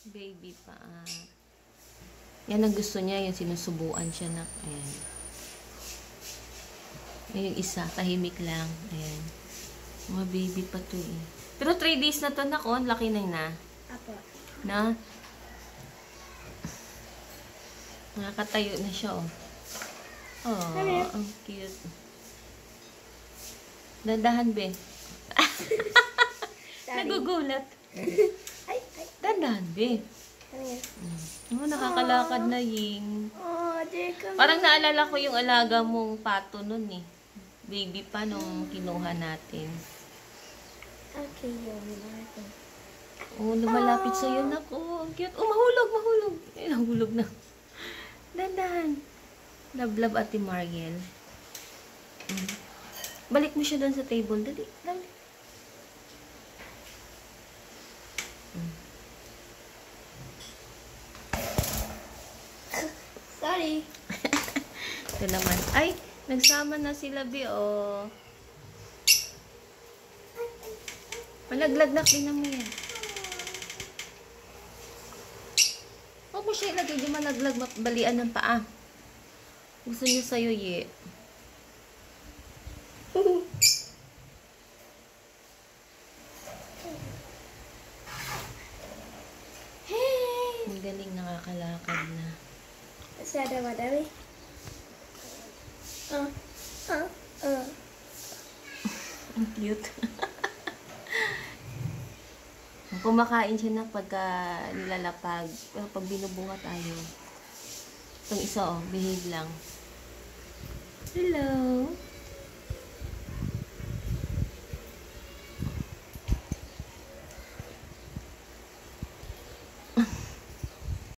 Baby pa. Yan ang gusto niya, yung sinusubuan siya na. Ayan. Yung isa, tahimik lang. Ayan. Mga baby pa to eh. Pero 3 days na to na ko, laki na yun na. Apo. Na? Nakakatayo na siya oh. Oh, ang cute. Dandahan be. Nagugulat. Ay. Dandahan be. Ano yan? Oh, nakakalakad na Ying. Oh, Parang naalala ko yung alaga mong pato nun eh. Baby pa nung kinuha natin. Okay, yun. Oh, lumalapit sa'yo na ko. Ang cute. Oh, mahulog. Eh, nahulog na. Dandahan. Love, Ate Mariel. Balik mo siya doon sa table. Dali. Sorry. Ito naman. Ay, nagsama na sila, Bi, oh. Malaglag na, tingnan mo yan. Huwag mo siya ilagay, di malaglag, balian ng paa. Gusto niya sa'yo, ye. Hey! Ang galing, nakakalakad na. Sada madami. Ang cute. Kumakain siya na pagka nilalapag. Pero pag binubunga tayo. Itong isa, oh, behave lang. Hello.